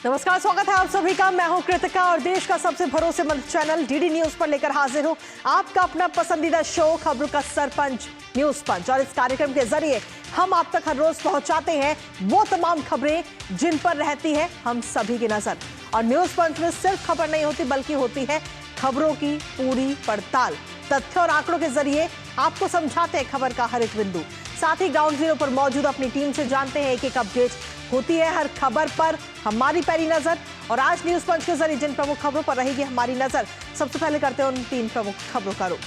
नमस्कार, स्वागत है आप सभी का। मैं हूं कृतिका और देश का सबसे भरोसेमंद चैनल डीडी न्यूज पर लेकर हाजिर हूं आपका अपना पसंदीदा शो खबरों का सरपंच न्यूज पंच। और इस कार्यक्रम के जरिए हम आप तक हर रोज पहुंचाते हैं वो तमाम खबरें जिन पर रहती है हम सभी की नजर। और न्यूज पंच में सिर्फ खबर नहीं होती बल्कि होती है खबरों की पूरी पड़ताल। तथ्य और आंकड़ों के जरिए आपको समझाते हैं खबर का हर एक बिंदु। साथ ही ग्राउंड जीरो पर मौजूद अपनी टीम से जानते हैं एक एक अपडेट होती है हर खबर पर हमारी पैरी नजर। और आज न्यूज पंच के जरिए जिन प्रमुख खबरों पर रहेगी हमारी नजर, सबसे पहले करते हैं उन 3 प्रमुख खबरों का रुख।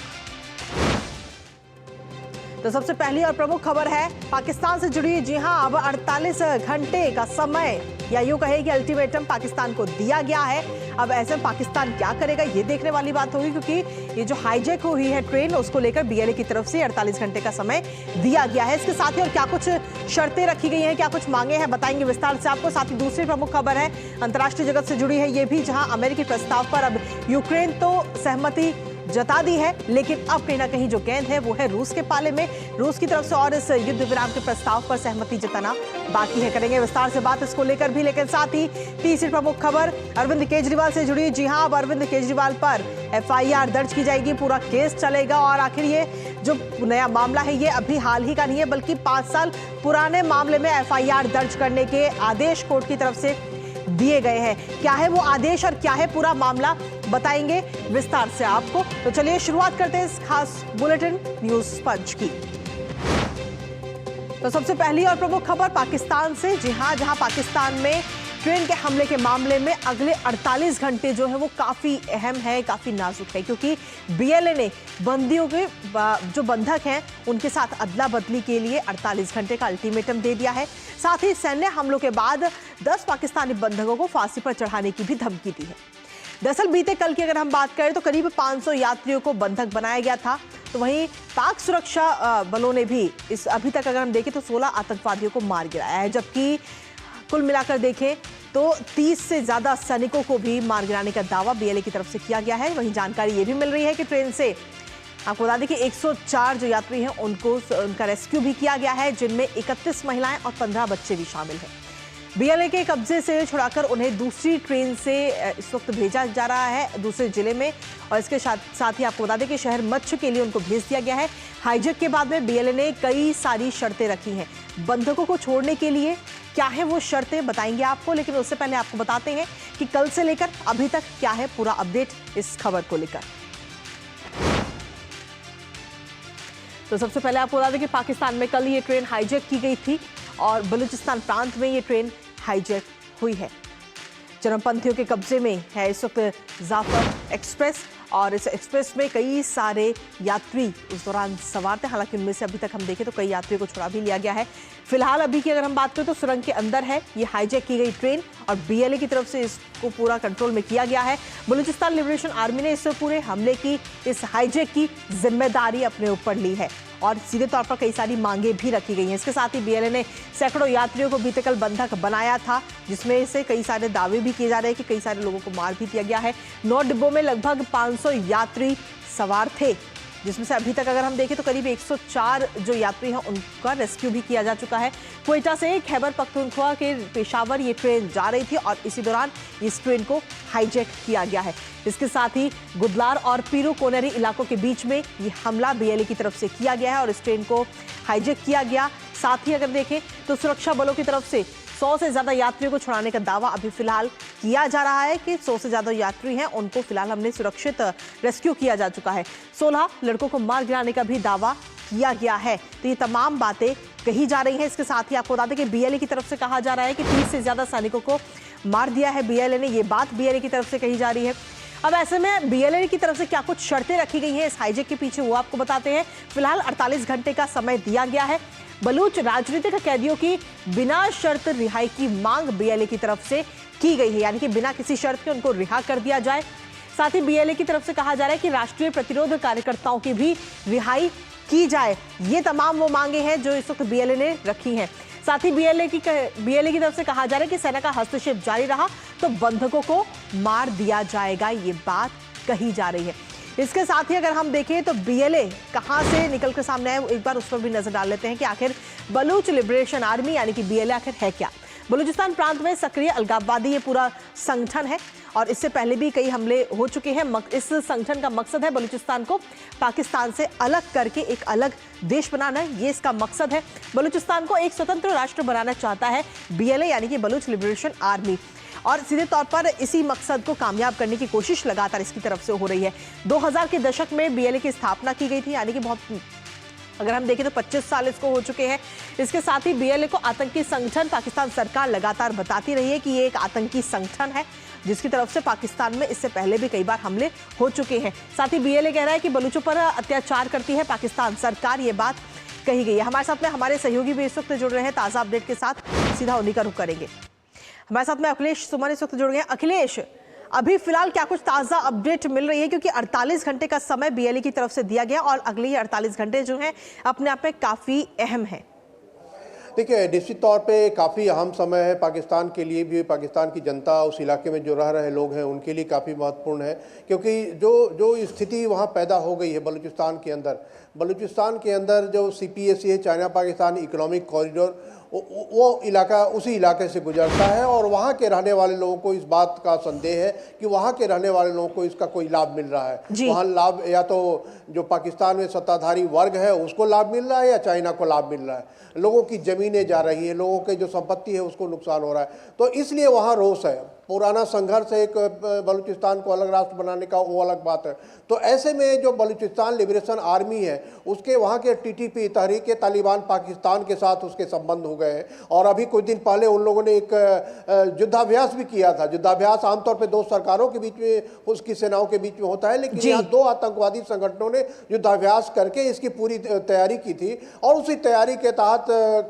तो सबसे पहली और प्रमुख खबर है पाकिस्तान से जुड़ी। जी हां, अब 48 घंटे का समय या यूं कहे कि अल्टीमेटम पाकिस्तान को दिया गया है। अब ऐसे में पाकिस्तान क्या करेगा ये देखने वाली बात होगी, क्योंकि ये जो हाईजैक हुई है ट्रेन उसको लेकर बीएलए की तरफ से 48 घंटे का समय दिया गया है। इसके साथ ही और क्या कुछ शर्तें रखी गई हैं, क्या कुछ मांगे हैं, बताएंगे विस्तार से आपको। साथ ही दूसरी प्रमुख खबर है अंतर्राष्ट्रीय जगत से जुड़ी है ये भी, जहां अमेरिकी प्रस्ताव पर अब यूक्रेन तो सहमति जता दी है, लेकिन अब कहीं ना कहीं जो गेंद है वो है रूस के पाले में। रूस की तरफ से और इस युद्ध विराम के प्रस्ताव पर सहमति जताना बाकी है। करेंगे विस्तार से बात इसको लेकर भी। लेकिन साथ ही तीसरी प्रमुख खबर अरविंद केजरीवाल से जुड़ी। जी हां, अब अरविंद केजरीवाल पर एफआईआर दर्ज की जाएगी, पूरा केस चलेगा। और आखिर ये जो नया मामला है ये अभी हाल ही का नहीं है, बल्कि 5 साल पुराने मामले में एफआईआर दर्ज करने के आदेश कोर्ट की तरफ से दिए गए हैं। क्या है वो आदेश और क्या है पूरा मामला, बताएंगे विस्तार से आपको। तो चलिए शुरुआत करते हैं इस खास बुलेटिन न्यूज पंच की। तो सबसे पहली और प्रमुख खबर पाकिस्तान से। जी हां, जहां पाकिस्तान में ट्रेन के हमले के मामले में अगले 48 घंटे जो है वो काफी अहम है, काफी नाजुक है, क्योंकि बीएलए ने बंदियों के जो बंधक हैं उनके साथ अदला बदली के लिए 48 घंटे का अल्टीमेटम दे दिया है। साथ ही सैन्य हमलों के बाद 10 पाकिस्तानी बंधकों को फांसी पर चढ़ाने की भी धमकी दी है। दरअसल बीते कल की अगर हम बात करें तो करीब 500 यात्रियों को बंधक बनाया गया था। तो वहीं पाक सुरक्षा बलों ने भी इस अभी तक अगर हम देखें तो 16 आतंकवादियों को मार गिराया है, जबकि कुल मिलाकर देखें तो 30 से ज्यादा सैनिकों को भी मार गिराने का दावा बीएलए की तरफ से किया गया है। वहीं जानकारी ये भी मिल रही है कि ट्रेन से आपको बता दें कि 104 जो यात्री हैं उनका रेस्क्यू भी किया गया है, जिनमें 31 महिलाएं और 15 बच्चे भी शामिल हैं। बीएलए के कब्जे से छुड़ाकर उन्हें दूसरी ट्रेन से इस वक्त भेजा जा रहा है दूसरे जिले में। और इसके साथ ही आपको बता दें कि शहर मच्छ के लिए उनको भेज दिया गया है। हाईजैक के बाद में बीएलए ने कई सारी शर्तें रखी हैं बंधकों को छोड़ने के लिए। क्या है वो शर्तें बताएंगे आपको, लेकिन उससे पहले आपको बताते हैं कि कल से लेकर अभी तक क्या है पूरा अपडेट इस खबर को लेकर। तो सबसे पहले आपको बता दें कि पाकिस्तान में कल ये ट्रेन हाईजैक की गई थी और बलूचिस्तान प्रांत में ये ट्रेन हाईजैक हुई है। चरमपंथियों के कब्जे में है इस वक्त जाफर एक्सप्रेस और इस एक्सप्रेस में कई सारे यात्री उस दौरान सवार थे। हालांकि उनमें से अभी तक हम देखें तो कई यात्रियों को छुड़ा भी लिया गया है। फिलहाल अभी की अगर हम बात करें तो सुरंग के अंदर है ये हाईजैक की गई ट्रेन और बीएलए की तरफ से इसको पूरा कंट्रोल में किया गया है। बलूचिस्तान लिबरेशन आर्मी ने इस पूरे हमले की, इस हाईजैक की जिम्मेदारी अपने ऊपर ली है और सीधे तौर पर कई सारी मांगे भी रखी गई हैं। इसके साथ ही बीएलए ने सैकड़ों यात्रियों को बीते कल बंधक बनाया था, जिसमें से कई सारे दावे भी किए जा रहे हैं कि कई सारे लोगों को मार भी दिया गया है। 9 डिब्बों में लगभग 500 यात्री सवार थे, जिसमें से अभी तक अगर हम देखें तो करीब 104 जो यात्री हैं उनका रेस्क्यू भी किया जा चुका है। क्वेटा से खैबर पख्तूनख्वा के पेशावर ये ट्रेन जा रही थी और इसी दौरान इस ट्रेन को हाईजैक किया गया है। इसके साथ ही गुदलार और पीरू कोनरी इलाकों के बीच में ये हमला बीएलए की तरफ से किया गया है और इस ट्रेन को हाईजैक किया गया। साथ ही अगर देखें तो सुरक्षा बलों की तरफ से 100 से ज्यादा यात्रियों को छुड़ाने का दावा अभी फिलहाल किया जा रहा है कि 100 से ज्यादा यात्री हैं उनको फिलहाल हमने सुरक्षित रेस्क्यू किया जा चुका है। 16 लड़कों को मार गिराने का भी दावा किया गया है। तो ये तमाम बातें कही जा रही हैं। इसके साथ ही आपको बता दें कि बीएलए की तरफ से कहा जा रहा है कि 30 से ज्यादा सैनिकों को मार दिया है बीएलए ने, ये बात बीएलए की तरफ से कही जा रही है। अब ऐसे में बीएलए की तरफ से क्या कुछ शर्तें रखी गई हैं इस हाईजैक के पीछे वो आपको बताते हैं। फिलहाल 48 घंटे का समय दिया गया है। बलूच राजनीतिक कैदियों की बिना शर्त रिहाई की मांग बीएलए की तरफ से की गई है, यानी कि बिना किसी शर्त के उनको रिहा कर दिया जाए। साथ ही बीएलए की तरफ से कहा जा रहा है कि राष्ट्रीय प्रतिरोध कार्यकर्ताओं की भी रिहाई की जाए। ये तमाम वो मांगे हैं जो इस वक्त बीएलए ने रखी हैं। साथ ही बीएलए की तरफ से कहा जा रहा है कि सेना का हस्तक्षेप जारी रहा तो बंधकों को मार दिया जाएगा, ये बात कही जा रही है। इसके साथ ही अगर हम देखें तो बीएलए कहां से निकल कर सामने आए, एक बार उस पर भी नजर डाल लेते हैं कि आखिर बलूच लिबरेशन आर्मी यानी कि बीएलए आखिर है क्या। बलूचिस्तान प्रांत में सक्रिय अलगाववादी ये पूरा संगठन है और इससे पहले भी कई हमले हो चुके हैं। इस संगठन का मकसद है बलूचिस्तान को पाकिस्तान से अलग करके एक अलग देश बनाना, ये इसका मकसद है। बलूचिस्तान को एक स्वतंत्र राष्ट्र बनाना चाहता है BLA यानी कि बलूच लिबरेशन आर्मी, और सीधे तौर पर इसी मकसद को कामयाब करने की कोशिश लगातार इसकी तरफ से हो रही है। 2000 के दशक में BLA की स्थापना की गई थी, यानी कि बहुत, अगर हम देखें तो 25 साल इसको हो चुके हैं। इसके साथ ही BLA को आतंकी संगठन पाकिस्तान सरकार लगातार बताती रही है कि ये एक आतंकी संगठन है जिसकी तरफ से पाकिस्तान में इससे पहले भी कई बार हमले हो चुके हैं। साथ ही BLA कह रहा है कि बलूचों पर अत्याचार करती है पाकिस्तान सरकार, ये बात कही गई है। हमारे साथ में हमारे सहयोगी भी इस वक्त जुड़ रहे हैं ताज़ा अपडेट के साथ, सीधा उन्हीं का रुख करेंगे। हमारे साथ में अखिलेश सुमन इस वक्त जुड़ गए हैं। अखिलेश, अभी फिलहाल क्या कुछ ताज़ा अपडेट मिल रही है, क्योंकि 48 घंटे का समय BLA की तरफ से दिया गया और अगले ही 48 घंटे जो हैं अपने आप में काफ़ी अहम है। देखिए, निश्चित तौर पे काफ़ी अहम समय है पाकिस्तान के लिए भी, पाकिस्तान की जनता, उस इलाके में जो रह रहे लोग हैं उनके लिए काफ़ी महत्वपूर्ण है, क्योंकि जो स्थिति वहाँ पैदा हो गई है बलूचिस्तान के अंदर जो CPAC है, चाइना पाकिस्तान इकोनॉमिक कॉरिडोर, वो इलाका उसी इलाके से गुजरता है और वहाँ के रहने वाले लोगों को इस बात का संदेह है कि वहाँ के रहने वाले लोगों को इसका कोई लाभ मिल रहा है। वहाँ लाभ या तो जो पाकिस्तान में सत्ताधारी वर्ग है उसको लाभ मिल रहा है या चाइना को लाभ मिल रहा है। लोगों की ज़मीनें जा रही है, लोगों के जो संपत्ति है उसको नुकसान हो रहा है, तो इसलिए वहाँ रोष है। पुराना संघर्ष है एक बलूचिस्तान को अलग राष्ट्र बनाने का, वो अलग बात है। तो ऐसे में जो बलूचिस्तान लिबरेशन आर्मी है उसके वहाँ के TTP तहरीक तालिबान पाकिस्तान के साथ उसके संबंध हो गए हैं और अभी कुछ दिन पहले उन लोगों ने एक युद्धाभ्यास भी किया था। युद्धाभ्यास आमतौर पर दो सरकारों के बीच में, उसकी सेनाओं के बीच में होता है, लेकिन यहाँ दो आतंकवादी संगठनों ने युद्धाभ्यास करके इसकी पूरी तैयारी की थी और उसी तैयारी के तहत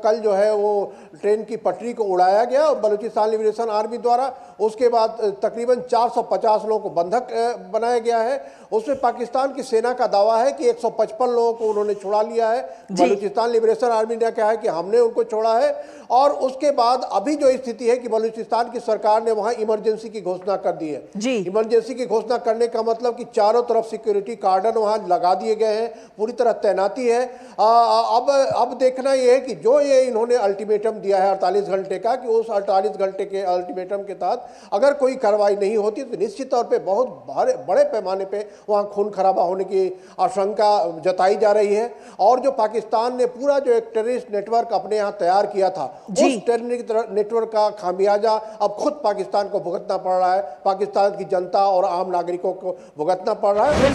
कल जो है वो ट्रेन की पटरी को उड़ाया गया और बलूचिस्तान लिबरेशन आर्मी द्वारा। उसके बाद तकरीबन 450 लोगों को बंधक बनाया गया है। उसमें पाकिस्तान की सेना का दावा है कि 155 लोगों को उन्होंने छुड़ा लिया है। बलूचिस्तान लिबरेशन आर्मी ने कहा है कि हमने उनको छोड़ा है। और उसके बाद अभी जो स्थिति है कि बलूचिस्तान की सरकार ने वहां इमरजेंसी की घोषणा कर दी है। इमरजेंसी की घोषणा करने का मतलब कि चारों तरफ सिक्योरिटी कार्डन वहां लगा दिए गए हैं, पूरी तरह तैनाती है। अब देखना यह है कि जो ये इन्होंने अल्टीमेटम दिया है 48 घंटे का, कि उस 48 घंटे के अल्टीमेटम के तहत अगर कोई कार्रवाई नहीं होती तो निश्चित तौर पे बहुत बड़े पैमाने पे वहाँ खून खराबा होने की आशंका जताई जा रही है। और जो पाकिस्तान ने पूरा जो एक टेररिस्ट नेटवर्क अपने यहाँ तैयार किया था, उस टेररिस्ट नेटवर्क का खामियाजा अब खुद पाकिस्तान को भुगतना पड़ रहा है, पाकिस्तान की जनता और आम नागरिकों को भुगतना पड़ रहा है।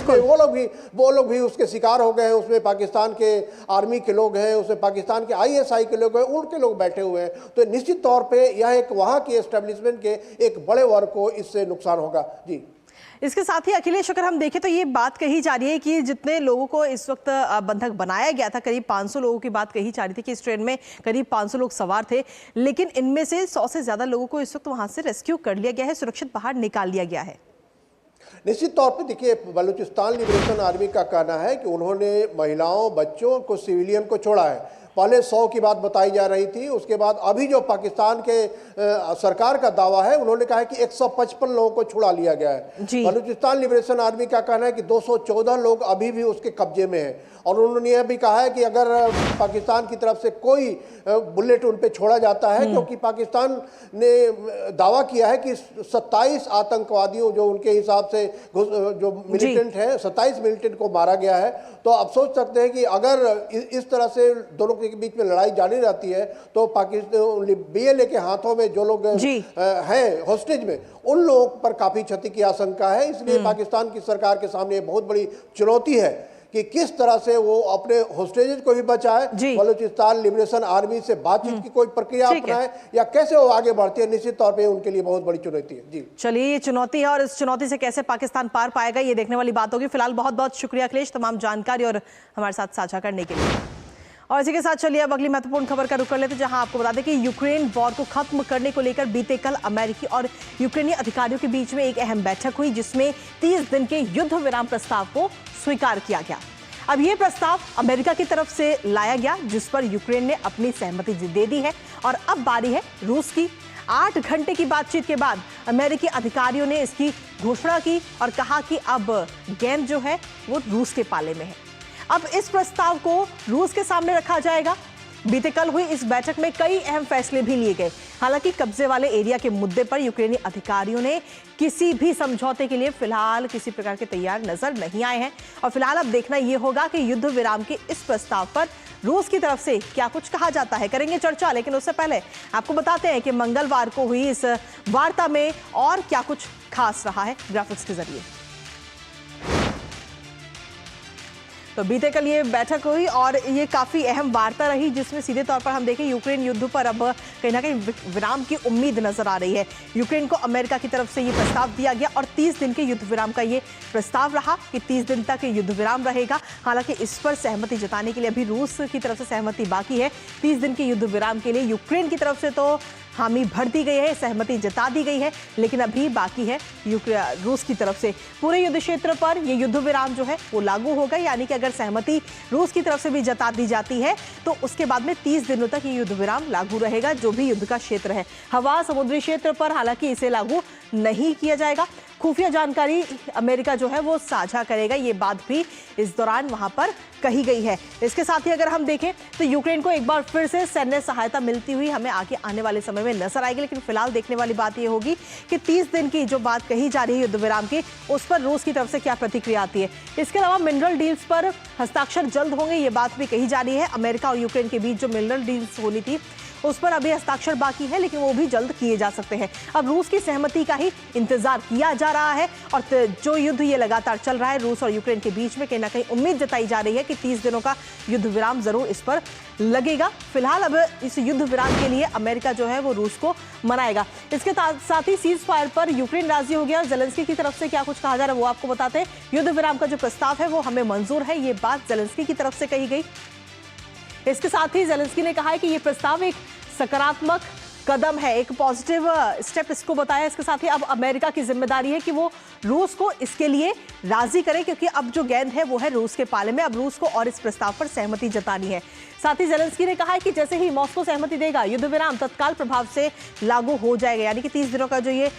वो लोग भी उसके शिकार हो गए हैं। उसमें पाकिस्तान के आर्मी के लोग हैं, उसमें पाकिस्तान के ISI के लोग हैं, उनके लोग बैठे हुए हैं। तो निश्चित तौर पर यह एक वहाँ की एस्टेब्लिशमेंट के एक बड़े वर्ग को इससे नुकसान होगा। जी, इसके साथ ही अखिलेश, अगर हम देखें तो ये बात कही जा रही है कि जितने लोगों को इस वक्त बंधक बनाया गया था, करीब 500 लोगों की बात कही जा रही थी कि इस ट्रेन में करीब 500 लोग सवार थे, लेकिन इनमें से 100 से ज्यादा लोगों को इस वक्त वहां से रेस्क्यू कर लिया गया है, सुरक्षित बाहर निकाल लिया गया है। निश्चित तौर पे देखिए, बलूचिस्तान लिबरेशन आर्मी का कहना है कि उन्होंने महिलाओं, बच्चों को, सिविलियन को छोड़ा है। पहले 100 की बात बताई जा रही थी, उसके बाद अभी जो पाकिस्तान के सरकार का दावा है, उन्होंने कहा है कि 155 लोगों को छुड़ा लिया गया है। बलूचिस्तान लिबरेशन आर्मी का कहना है कि 214 लोग अभी भी उसके कब्जे में हैं। और उन्होंने यह भी कहा है कि अगर पाकिस्तान की तरफ से कोई बुलेट उन पे छोड़ा जाता है, क्योंकि पाकिस्तान ने दावा किया है कि 27 आतंकवादियों, जो उनके हिसाब से जो मिलिटेंट है, 27 मिलिटेंट को मारा गया है। तो आप सोच सकते हैं कि अगर इस तरह से दोनों के बीच में लड़ाई जारी रहती है तो पाकिस्तान BLA के हाथों में जो लोग हैं हॉस्टेज में, उन लोगों पर काफी क्षति की आशंका है। इसलिए पाकिस्तान की सरकार के सामने बहुत बड़ी चुनौती है कि किस तरह से वो अपने होस्टेजेस को भी बचाए, बलूचिस्तान लिबरेशन आर्मी से बातचीत की कोई प्रक्रिया अपनाए, या कैसे वो आगे बढ़ती है। निश्चित तौर पे उनके लिए बहुत बड़ी चुनौती है। जी, चलिए, ये चुनौती है और इस चुनौती से कैसे पाकिस्तान पार पाएगा, ये देखने वाली बात होगी। फिलहाल बहुत बहुत शुक्रिया अखिलेश, तमाम जानकारी और हमारे साथ साझा करने के लिए। और इसी के साथ चलिए अब अगली महत्वपूर्ण खबर का रुख कर लेते हैं, जहां आपको बता दें कि यूक्रेन वॉर को खत्म करने को लेकर बीते कल अमेरिकी और यूक्रेनी अधिकारियों के बीच में एक अहम बैठक हुई, जिसमें 30 दिन के युद्ध विराम प्रस्ताव को स्वीकार किया गया। अब यह प्रस्ताव अमेरिका की तरफ से लाया गया, जिस पर यूक्रेन ने अपनी सहमति दे दी है। और अब बारी है रूस की। 8 घंटे की बातचीत के बाद अमेरिकी अधिकारियों ने इसकी घोषणा की और कहा कि अब गेंद जो है वो रूस के पाले में है। अब इस प्रस्ताव को रूस के सामने रखा जाएगा। बीते कल हुई इस बैठक में कई अहम फैसले भी लिए गए। हालांकि कब्जे वाले एरिया के मुद्दे पर यूक्रेनी अधिकारियों ने किसी भी समझौते के लिए फिलहाल किसी प्रकार के तैयार नजर नहीं आए हैं और फिलहाल अब देखना यह होगा कि युद्ध विराम के इस प्रस्ताव पर रूस की तरफ से क्या कुछ कहा जाता है। करेंगे चर्चा, लेकिन उससे पहले आपको बताते हैं कि मंगलवार को हुई इस वार्ता में और क्या कुछ खास रहा है ग्राफिक्स के जरिए। तो बीते कल ये बैठक हुई और ये काफ़ी अहम वार्ता रही, जिसमें सीधे तौर पर हम देखें यूक्रेन युद्ध पर अब कहीं ना कहीं विराम की उम्मीद नजर आ रही है। यूक्रेन को अमेरिका की तरफ से ये प्रस्ताव दिया गया और 30 दिन के युद्ध विराम का ये प्रस्ताव रहा कि 30 दिन तक युद्ध विराम रहेगा। हालांकि इस पर सहमति जताने के लिए अभी रूस की तरफ से सहमति बाकी है। 30 दिन के युद्ध विराम के लिए यूक्रेन की तरफ से तो हामी भर दी गई है, सहमति जता दी गई है, लेकिन अभी बाकी है रूस की तरफ से। पूरे युद्ध क्षेत्र पर यह युद्ध विराम जो है वो लागू होगा, यानी कि अगर सहमति रूस की तरफ से भी जता दी जाती है तो उसके बाद में 30 दिनों तक ये युद्ध विराम लागू रहेगा, जो भी युद्ध का क्षेत्र है। हवा समुद्री क्षेत्र पर हालांकि इसे लागू नहीं किया जाएगा। खुफिया जानकारी अमेरिका जो है वो साझा करेगा, ये बात भी इस दौरान वहां पर कही गई है। इसके साथ ही अगर हम देखें तो यूक्रेन को एक बार फिर से सैन्य सहायता मिलती हुई हमें आगे आने वाले समय में नजर आएगी, लेकिन फिलहाल देखने वाली बात यह होगी कि 30 दिन की जो बात कही जा रही है युद्ध विराम की, उस पर रूस की तरफ से क्या प्रतिक्रिया आती है। इसके अलावा मिनरल डील्स पर हस्ताक्षर जल्द होंगे, ये बात भी कही जा रही है। अमेरिका और यूक्रेन के बीच जो मिनरल डील्स होनी थी उस पर अभी हस्ताक्षर बाकी है, लेकिन वो भी जल्द किए जा सकते हैं। अब रूस की सहमति का ही इंतजार किया जा रहा है और जो युद्ध ये लगातार चल रहा है रूस और यूक्रेन के बीच में, कहीं ना कहीं उम्मीद जताई जा रही है कि 30 दिनों का युद्ध विराम जरूर इस पर लगेगा। फिलहाल अब इस युद्ध विराम के लिए अमेरिका जो है वो रूस को मनाएगा। इसके साथ ही सीज फायर पर यूक्रेन राजी हो गया और जेलेंस्की की तरफ से क्या कुछ कहा जा रहा है वो आपको बताते हैं। युद्ध विराम का जो प्रस्ताव है वो हमें मंजूर है, ये बात जेलेंस्की की तरफ से कही गई। इसके साथ ही जेलेंस्की ने कहा है कि यह प्रस्ताव एक सकारात्मक कदम है, एक पॉजिटिव स्टेप इसको बताया। इसके साथ ही अब अमेरिका की जिम्मेदारी है कि वो रूस को इसके लिए राजी करे, क्योंकि अब जो गेंद है वो है रूस के पाले में। अब रूस को और इस प्रस्ताव पर सहमति जतानी है। साथ ही जेलेंस्की ने कहा है कि जैसे ही मॉस्को सहमति देगा युद्ध विराम तत्काल प्रभाव से लागू हो जाएगा, यानी कि 30 दिनों का जो ये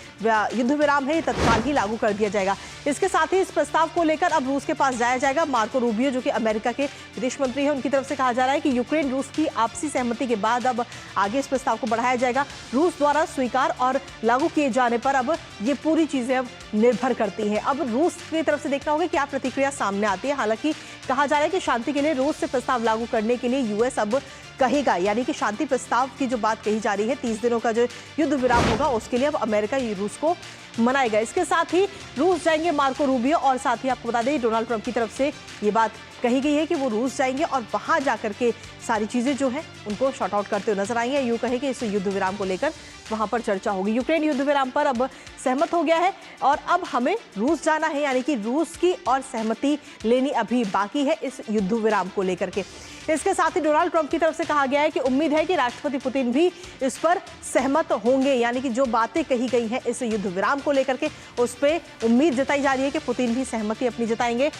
युद्ध विराम है तत्काल ही लागू कर दिया जाएगा। इसके साथ ही इस प्रस्ताव को लेकर अब रूस के पास जाया जाएगा। मार्को रूबियो जो कि अमेरिका के विदेश मंत्री हैं, उनकी तरफ से कहा जा रहा है कि यूक्रेन रूस की आपसी सहमति के बाद अब आगे इस प्रस्ताव को बढ़ाया जाएगा। रूस द्वारा स्वीकार और लागू किए जाने पर अब ये पूरी चीजें अब निर्भर करती हैं। अब रूस की तरफ से देखना होगा क्या प्रतिक्रिया सामने आती है। हालांकि कहा जा रहा है कि शांति के लिए रूस से प्रस्ताव लागू करने के लिए यूएस अब कहेगा, यानी कि शांति प्रस्ताव की जो बात कही जा रही है 30 दिनों का जो युद्ध विराम होगा उसके लिए अब अमेरिका रूस को मनाएगा। इसके साथ ही रूस जाएंगे मार्को रूबियो और साथ ही आपको बता दें डोनाल्ड ट्रंप की तरफ से ये बात कही गई है कि वो रूस जाएंगे और वहां जाकर के सारी चीजें जो है उनको शॉर्ट आउट करते हुए नजर आएंगे। यूं कहे कि इस युद्ध विराम को लेकर वहां पर चर्चा होगी। यूक्रेन युद्ध विराम पर अब सहमत हो गया है और अब हमें रूस जाना है, यानी कि रूस की और सहमति लेनी अभी बाकी है इस युद्ध विराम को लेकर के। इसके साथ ही डोनाल्ड ट्रंप की तरफ से कहा गया है कि उम्मीद है कि राष्ट्रपति पुतिन भी इस पर सहमत होंगे, यानी कि जो बातें कही गई हैं इस युद्ध विराम को लेकर के उस पर उम्मीद जताई जा रही है कि पुतिन भी सहमति अपनी जताएंगे।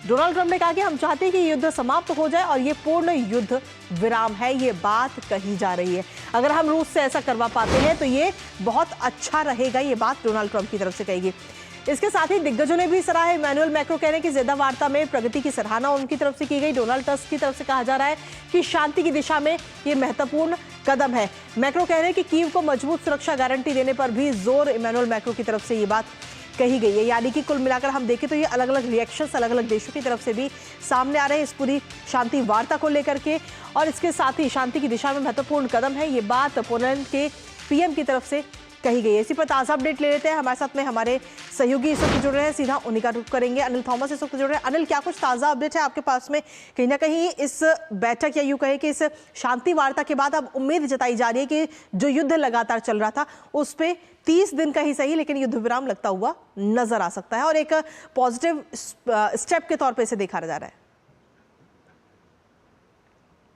डोनाल्ड ट्रंप ने कहा कि हम चाहते हैं कि युद्ध समाप्त हो जाए और ये पूर्ण युद्ध विराम है, ये बात कही जा रही है। अगर हम रूस से ऐसा करवा पाते हैं तो ये बहुत अच्छा रहेगा, ये बात डोनाल्ड ट्रंप की तरफ से कही गई। इसके साथ ही दिग्गजों ने भी सराहा। इमैनुअल मैक्रो कह रहे हैं कि ज़ेदा वार्ता में प्रगति की सराहना उनकी तरफ से की गई। डोनाल्ड टस्क की तरफ से कहा जा रहा है कि शांति की दिशा में ये महत्वपूर्ण कदम है। मैक्रो कह रहे हैं कि कीव को मजबूत सुरक्षा गारंटी देने पर भी जोर इमैनुअल मैक्रो की तरफ से ये बात कही गई है। यानी कि कुल मिलाकर हम देखें तो ये अलग अलग रिएक्शंस अलग अलग देशों की तरफ से भी सामने आ रहे हैं इस पूरी शांति वार्ता को लेकर के, और इसके साथ ही शांति की दिशा में महत्वपूर्ण कदम है, ये बात पोलैंड के पीएम की तरफ से कही गई है। इसी पर ताज़ा अपडेट ले लेते हैं। हमारे साथ में हमारे सहयोगी इस वक्त जुड़ रहे हैं, सीधा उन्हीं का रुख करेंगे। अनिल थॉमस इस वक्त जुड़ रहे हैं। अनिल, क्या कुछ ताज़ा अपडेट है आपके पास में? कहीं ना कहीं इस बैठक या यूँ कहे कि इस शांति वार्ता के बाद अब उम्मीद जताई जा रही है कि जो युद्ध लगातार चल रहा था उस पर 30 दिन का ही सही लेकिन युद्ध विराम लगता हुआ नजर आ सकता है और एक पॉजिटिव स्टेप के तौर पर इसे देखा जा रहा है।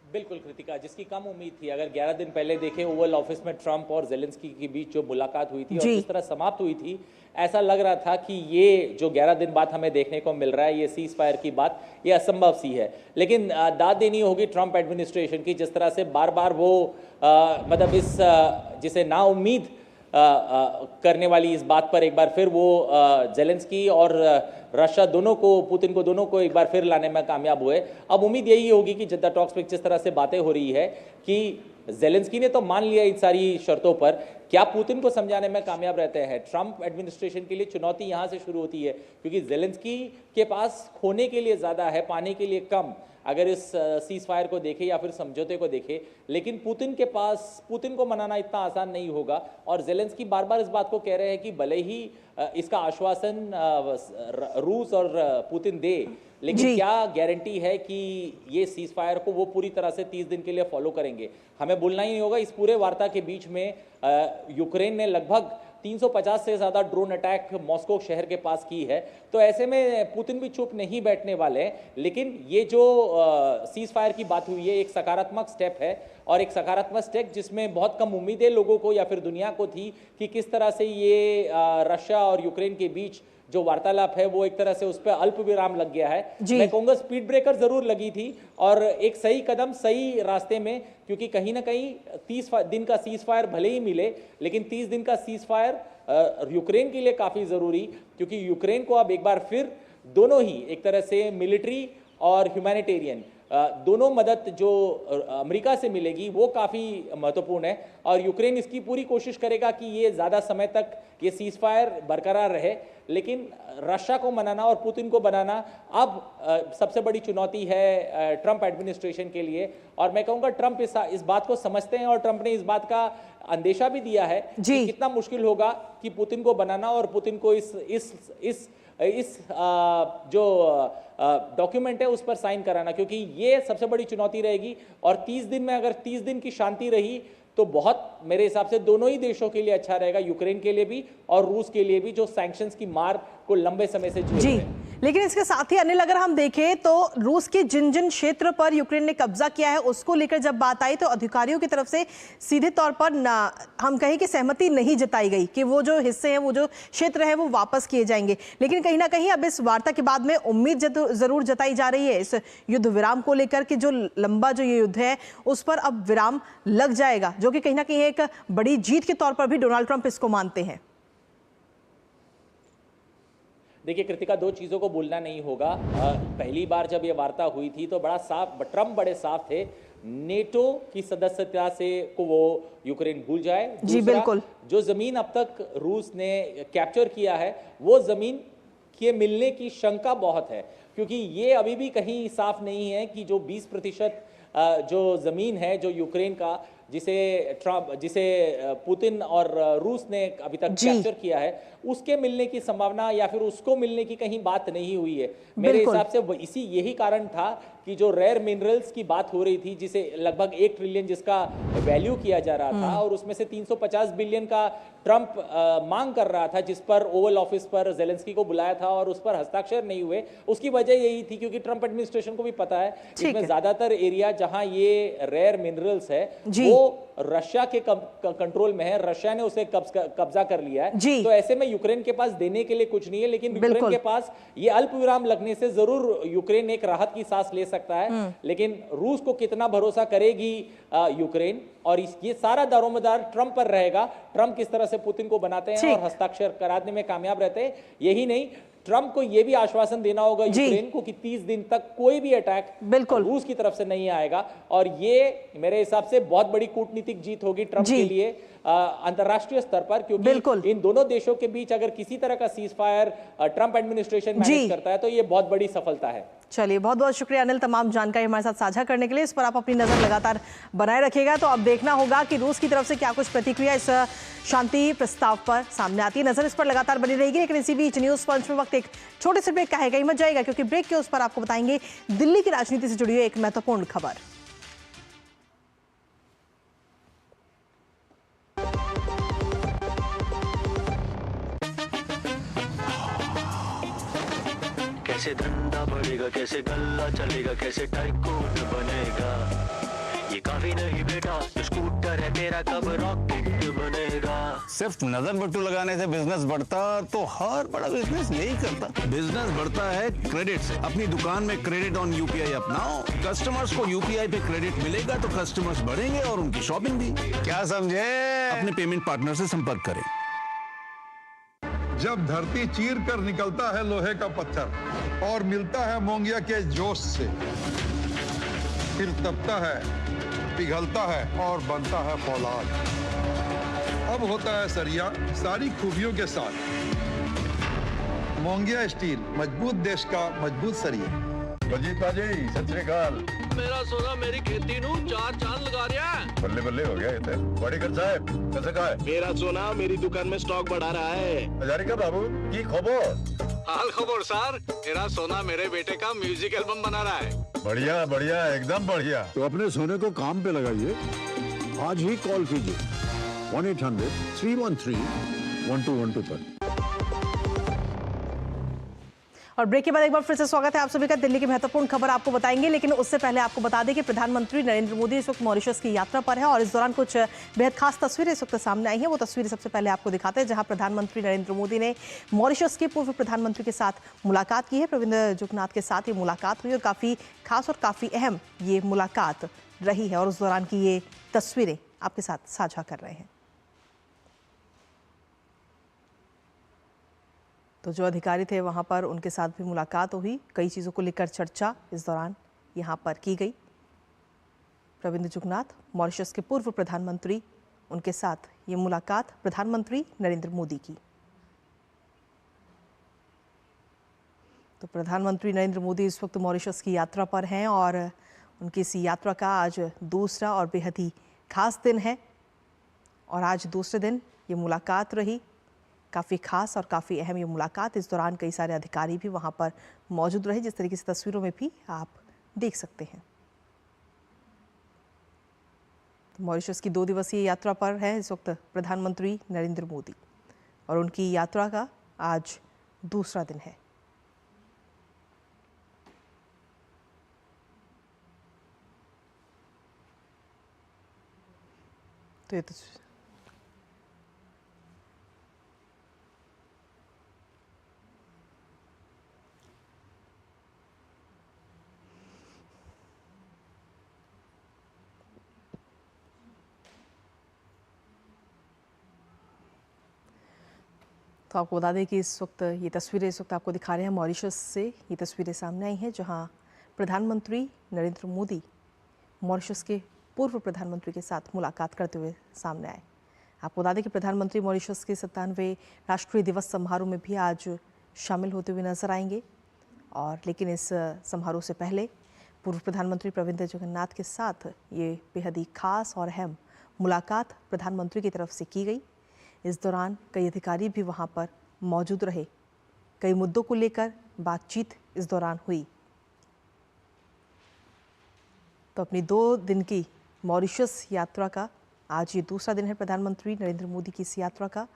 बिल्कुल कृतिका, जिसकी कम उम्मीद थी। अगर 11 दिन पहले देखें ओवल ऑफिस में ट्रंप और जेलेंस्की के बीच जो मुलाकात हुई थी और जिस तरह समाप्त हुई थी, ऐसा लग रहा था कि ये जो 11 दिन बाद हमें देखने को मिल रहा है, ये सीज फायर की बात, ये असंभव सी है। लेकिन दाद देनी होगी ट्रंप एडमिनिस्ट्रेशन की, जिस तरह से बार बार वो मतलब इस जिसे नाउम्मीद करने वाली इस बात पर एक बार फिर वो जेलेंस्की और रशिया दोनों को, पुतिन को, दोनों को एक बार फिर लाने में कामयाब हुए। अब उम्मीद यही होगी कि जद्दा टॉक्स पे जिस तरह से बातें हो रही है कि जेलेंस्की ने तो मान लिया इन सारी शर्तों पर, क्या पुतिन को समझाने में कामयाब रहते हैं? ट्रंप एडमिनिस्ट्रेशन के लिए चुनौती यहां से शुरू होती है, क्योंकि जेलेंस्की के पास खोने के लिए ज्यादा है, पाने के लिए कम, अगर इस सीज फायर को देखे या फिर समझौते को देखे। लेकिन पुतिन के पास, पुतिन को मनाना इतना आसान नहीं होगा। और जेलेंस्की बार बार इस बात को कह रहे हैं कि भले ही इसका आश्वासन रूस और पुतिन दे, लेकिन क्या गारंटी है कि ये सीज फायर को वो पूरी तरह से 30 दिन के लिए फॉलो करेंगे? हमें बोलना ही नहीं होगा, इस पूरे वार्ता के बीच में यूक्रेन ने लगभग 350 से ज्यादा ड्रोन अटैक मॉस्को शहर के पास की है। तो ऐसे में पुतिन भी चुप नहीं बैठने वाले। लेकिन ये जो सीज फायर की बात हुई है, एक सकारात्मक स्टेप है, और एक सकारात्मक स्टेप जिसमें बहुत कम उम्मीदें लोगों को या फिर दुनिया को थी कि किस तरह से ये रशिया और यूक्रेन के बीच जो वार्तालाप है वो एक तरह से उस पर अल्प विराम लग गया है। मैं कहूंगा स्पीड ब्रेकर जरूर लगी थी, और एक सही कदम सही रास्ते में, क्योंकि कहीं ना कहीं 30 दिन का सीज फायर भले ही मिले, लेकिन 30 दिन का सीज फायर यूक्रेन के लिए काफी जरूरी, क्योंकि यूक्रेन को अब एक बार फिर दोनों ही एक तरह से मिलिट्री और ह्यूमैनिटेरियन दोनों मदद जो अमेरिका से मिलेगी वो काफ़ी महत्वपूर्ण है। और यूक्रेन इसकी पूरी कोशिश करेगा कि ये ज़्यादा समय तक ये सीज फायर बरकरार रहे। लेकिन रशिया को मनाना और पुतिन को बनाना अब सबसे बड़ी चुनौती है ट्रंप एडमिनिस्ट्रेशन के लिए। और मैं कहूँगा ट्रंप इस बात को समझते हैं, और ट्रंप ने इस बात का अंदेशा भी दिया है कि कितना मुश्किल होगा कि पुतिन को बनाना और पुतिन को इस जो डॉक्यूमेंट है उस पर साइन कराना, क्योंकि ये सबसे बड़ी चुनौती रहेगी। और 30 दिन में अगर 30 दिन की शांति रही तो बहुत मेरे हिसाब से दोनों ही देशों के लिए अच्छा रहेगा, यूक्रेन के लिए भी और रूस के लिए भी, जो सैंक्शंस की मार को लंबे समय से झेल रहे हैं। लेकिन इसके साथ ही अनिल, अगर हम देखें तो रूस के जिन जिन क्षेत्र पर यूक्रेन ने कब्जा किया है उसको लेकर जब बात आई तो अधिकारियों की तरफ से सीधे तौर पर हम कहें कि सहमति नहीं जताई गई कि वो जो हिस्से हैं, वो जो क्षेत्र है वो वापस किए जाएंगे। लेकिन कहीं ना कहीं अब इस वार्ता के बाद में उम्मीद जरूर जताई जा रही है इस युद्ध विराम को लेकर कि जो लंबा जो ये युद्ध है उस पर अब विराम लग जाएगा, जो कि कहीं ना कहीं एक बड़ी जीत के तौर पर भी डोनाल्ड ट्रंप इसको मानते हैं। देखिए कृतिका, दो चीज़ों को भूलना नहीं होगा। पहली बार जब ये वार्ता हुई थी तो ट्रंप बड़े साफ थे, नेटो की सदस्यता से को वो यूक्रेन भूल जाए। जी बिल्कुल। जो जमीन अब तक रूस ने कैप्चर किया है वो जमीन के मिलने की शंका बहुत है, क्योंकि ये अभी भी कहीं साफ नहीं है कि जो 20% जो जमीन है जो यूक्रेन का, जिसे पुतिन और रूस ने अभी तक कैप्चर किया है, उसके मिलने की संभावना या फिर उसको मिलने की कहीं बात नहीं हुई है। मेरे हिसाब से यही कारण था कि जो रेयर मिनरल्स की बात हो रही थी, जिसे लगभग 1 ट्रिलियन जिसका वैल्यू किया जा रहा था, और उसमें से 350 बिलियन का ट्रंप मांग कर रहा था, जिस पर ओवल ऑफिस पर जेलेंस्की को बुलाया था और उस पर हस्ताक्षर नहीं हुए। उसकी वजह यही थी क्योंकि ट्रंप एडमिनिस्ट्रेशन को भी पता है इसमें ज्यादातर एरिया जहां ये रेयर मिनरल्स है वो रशिया के कंट्रोल में है, रशिया ने उसे कब्जा कर लिया है। तो ऐसे में यूक्रेन के पास देने के लिए कुछ नहीं है, लेकिन यूक्रेन के पास ये अल्प विराम लगने से जरूर यूक्रेन एक राहत की सांस ले सकता है। लेकिन रूस को कितना भरोसा करेगी यूक्रेन, और ये सारा दारोमदार ट्रंप पर रहेगा। ट्रंप किस तरह से पुतिन को बनाते हैं और हस्ताक्षर कराने में कामयाब रहते हैं। यही नहीं, ट्रंप को यह भी आश्वासन देना होगा यूक्रेन को कि 30 दिन तक कोई भी अटैक बिल्कुल रूस की तरफ से नहीं आएगा। और ये मेरे हिसाब से बहुत बड़ी कूटनीतिक जीत होगी ट्रंप के लिए अंतरराष्ट्रीय स्तर पर, क्योंकि इन दोनों देशों के बीच अगर किसी तरह का cease fire Trump administration manage करता है तो ये बहुत बड़ी सफलता है। चलिए, बहुत बहुत शुक्रिया अनिल, तमाम जानकारी हमारे साथ साझा करने के लिए। इस पर आप अपनी नजर लगातार बनाए रखिएगा। तो अब देखना होगा कि रूस की तरफ से क्या कुछ प्रतिक्रिया इस शांति प्रस्ताव पर सामने आती है। नजर इस पर लगातार बनी रहेगी। लेकिन इसी बीच न्यूज पंच में वक्त एक छोटे से ब्रेक का है, कहीं मत जाएगा, क्योंकि ब्रेक के उस पर आपको बताएंगे दिल्ली की राजनीति से जुड़ी हुई एक महत्वपूर्ण खबर। कैसे धंधा बढ़ेगा, कैसे गल्ला चलेगा, कैसे टाइकून बनेगा, ये काफी नहीं बेटा, स्कूटर है तेरा कब रॉकेट बनेगा। सिर्फ नजर बट्टू लगाने से बिजनेस बढ़ता तो हर बड़ा बिजनेस यही करता। बिजनेस बढ़ता है क्रेडिट से। अपनी दुकान में क्रेडिट ऑन यूपीआई अपनाओ। कस्टमर्स को यूपीआई पे क्रेडिट मिलेगा तो कस्टमर्स बढ़ेंगे और उनकी शॉपिंग भी। क्या समझे? अपने पेमेंट पार्टनर से संपर्क करें। जब धरती चीर कर निकलता है लोहे का पत्थर और मिलता है मोंगिया के जोश से, फिर तपता है, पिघलता है और बनता है फौलाद। अब होता है सरिया सारी खूबियों के साथ। मोंगिया स्टील, मजबूत देश का मजबूत सरिया। बलजीत बाजी, सत श्री अकाल। मेरा सोना मेरी खेती नू चार चांद लगा रहा है। बल्ले बल्ले हो गया ये तो। बड़ेकर साहब कैसे का है? मेरा सोना मेरी दुकान में स्टॉक बढ़ा रहा है। हजारिका बाबू की खबर? हाल खबर सर, मेरा सोना मेरे बेटे का म्यूजिक एल्बम बना रहा है। बढ़िया बढ़िया, एकदम बढ़िया। तो अपने सोने को काम पे लगाइए, आज ही कॉल कीजिए 1-800-313-1212 पर। और ब्रेक के बाद एक बार फिर से स्वागत है आप सभी का। दिल्ली की महत्वपूर्ण खबर आपको बताएंगे, लेकिन उससे पहले आपको बता दें कि प्रधानमंत्री नरेंद्र मोदी इस वक्त मॉरिशस की यात्रा पर है और इस दौरान कुछ बेहद खास तस्वीरें इस वक्त सामने आई हैं। वो तस्वीरें सबसे पहले आपको दिखाते हैं जहां प्रधानमंत्री नरेंद्र मोदी ने मॉरिशस के पूर्व प्रधानमंत्री के साथ मुलाकात की है। प्रविंद जुगनाथ के साथ ये मुलाकात हुई और काफ़ी खास और काफ़ी अहम ये मुलाकात रही है और उस दौरान की ये तस्वीरें आपके साथ साझा कर रहे हैं। तो जो अधिकारी थे वहाँ पर उनके साथ भी मुलाकात हुई, कई चीज़ों को लेकर चर्चा इस दौरान यहाँ पर की गई। प्रविंद जुगनाथ, मॉरिशस के पूर्व प्रधानमंत्री, उनके साथ ये मुलाकात प्रधानमंत्री नरेंद्र मोदी की। तो प्रधानमंत्री नरेंद्र मोदी इस वक्त मॉरिशस की यात्रा पर हैं और उनकी इस यात्रा का आज दूसरा और बेहद ही खास दिन है और आज दूसरे दिन ये मुलाकात रही। काफ़ी खास और काफ़ी अहम ये मुलाकात। इस दौरान कई सारे अधिकारी भी वहाँ पर मौजूद रहे, जिस तरीके से तस्वीरों में भी आप देख सकते हैं। तो मॉरिशस की 2 दिवसीय यात्रा पर है इस वक्त प्रधानमंत्री नरेंद्र मोदी और उनकी यात्रा का आज दूसरा दिन है। तो ये तो आपको बता दें कि इस वक्त ये तस्वीरें इस वक्त आपको दिखा रहे हैं मॉरिशस से। ये तस्वीरें सामने आई हैं जहां प्रधानमंत्री नरेंद्र मोदी मॉरिशस के पूर्व प्रधानमंत्री के साथ मुलाकात करते हुए सामने आए। आपको बता दें कि प्रधानमंत्री मॉरिशस के 97वें राष्ट्रीय दिवस समारोह में भी आज शामिल होते हुए नजर आएंगे और लेकिन इस समारोह से पहले पूर्व प्रधानमंत्री प्रविंद जगन्नाथ के साथ ये बेहद ही खास और अहम मुलाकात प्रधानमंत्री की तरफ से की गई। इस दौरान कई अधिकारी भी वहाँ पर मौजूद रहे, कई मुद्दों को लेकर बातचीत इस दौरान हुई। तो अपनी 2 दिन की मॉरिशस यात्रा का आज ये दूसरा दिन है प्रधानमंत्री नरेंद्र मोदी की इस यात्रा का।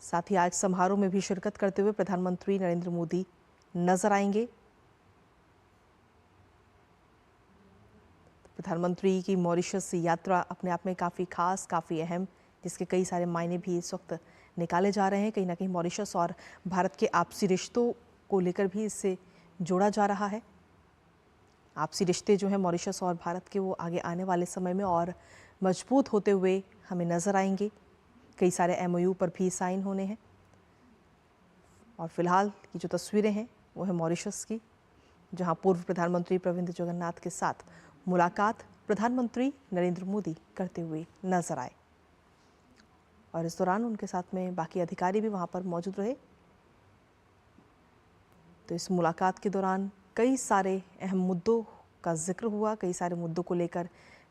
साथ ही आज समारोह में भी शिरकत करते हुए प्रधानमंत्री नरेंद्र मोदी नजर आएंगे। प्रधानमंत्री की मॉरिशस यात्रा अपने आप में काफ़ी खास, काफ़ी अहम, जिसके कई सारे मायने भी इस वक्त निकाले जा रहे हैं। कहीं ना कहीं मॉरिशस और भारत के आपसी रिश्तों को लेकर भी इससे जोड़ा जा रहा है। आपसी रिश्ते जो हैं मॉरिशस और भारत के, वो आगे आने वाले समय में और मजबूत होते हुए हमें नज़र आएंगे। कई सारे MOU पर भी साइन होने हैं और फिलहाल की जो तस्वीरें हैं वो है मॉरिशस की, जहां पूर्व प्रधानमंत्री प्रविंद जगन्नाथ के साथ मुलाकात प्रधानमंत्री नरेंद्र मोदी करते हुए नजर आए और इस दौरान उनके साथ में बाकी अधिकारी भी वहां पर मौजूद रहे। तो इस मुलाकात के दौरान कई सारे अहम मुद्दों का जिक्र हुआ, कई सारे मुद्दों को लेकर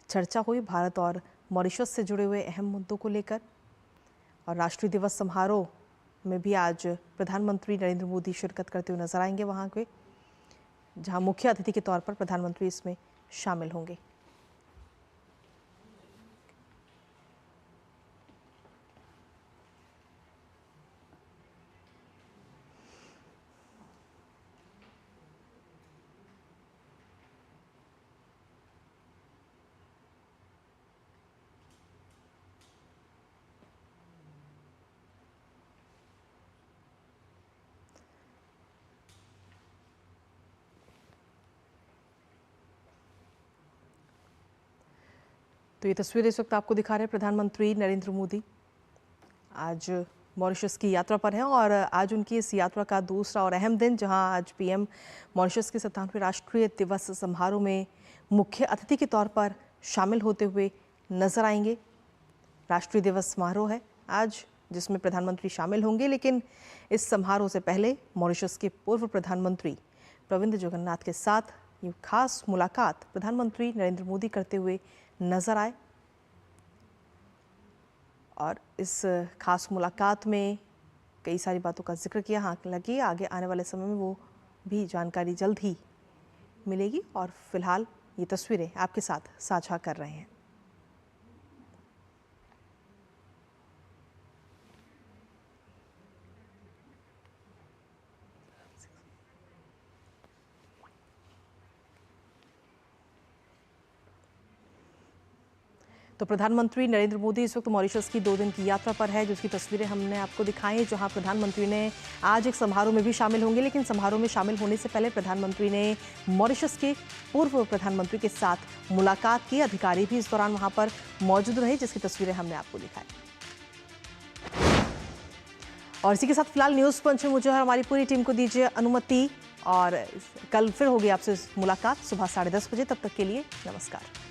चर्चा हुई, भारत और मॉरिशस से जुड़े हुए अहम मुद्दों को लेकर। और राष्ट्रीय दिवस समारोह में भी आज प्रधानमंत्री नरेंद्र मोदी शिरकत करते हुए नजर आएंगे वहाँ पे, जहाँ मुख्य अतिथि के तौर पर प्रधानमंत्री इसमें शामिल होंगे। तो ये तस्वीर इस वक्त आपको दिखा रहे हैं प्रधानमंत्री नरेंद्र मोदी आज मॉरिशस की यात्रा पर हैं और आज उनकी इस यात्रा का दूसरा और अहम दिन, जहां आज पीएम मॉरिशस के 97वें राष्ट्रीय दिवस समारोह में मुख्य अतिथि के तौर पर शामिल होते हुए नजर आएंगे। राष्ट्रीय दिवस समारोह है आज जिसमें प्रधानमंत्री शामिल होंगे, लेकिन इस समारोह से पहले मॉरिशस के पूर्व प्रधानमंत्री प्रविंद जगन्नाथ के साथ ये खास मुलाकात प्रधानमंत्री नरेंद्र मोदी करते हुए नजर आए और इस खास मुलाकात में कई सारी बातों का जिक्र किया। हालांकि आगे आने वाले समय में वो भी जानकारी जल्द ही मिलेगी और फिलहाल ये तस्वीरें आपके साथ साझा कर रहे हैं। तो प्रधानमंत्री नरेंद्र मोदी इस वक्त मॉरिशस की 2 दिन की यात्रा पर है, जिसकी तस्वीरें हमने आपको दिखाई हैं, जहां प्रधानमंत्री ने आज एक समारोह में भी शामिल होंगे। लेकिन समारोह में शामिल होने से पहले प्रधानमंत्री ने मॉरिशस के पूर्व प्रधानमंत्री के साथ मुलाकात की। अधिकारी भी इस दौरान वहां पर मौजूद रहे, जिसकी तस्वीरें हमने आपको दिखाई। और इसी के साथ फिलहाल न्यूज़ पंच में मुझे और हमारी पूरी टीम को दीजिए अनुमति और कल फिर होगी आपसे मुलाकात सुबह 10:30 बजे। तब तक के लिए नमस्कार।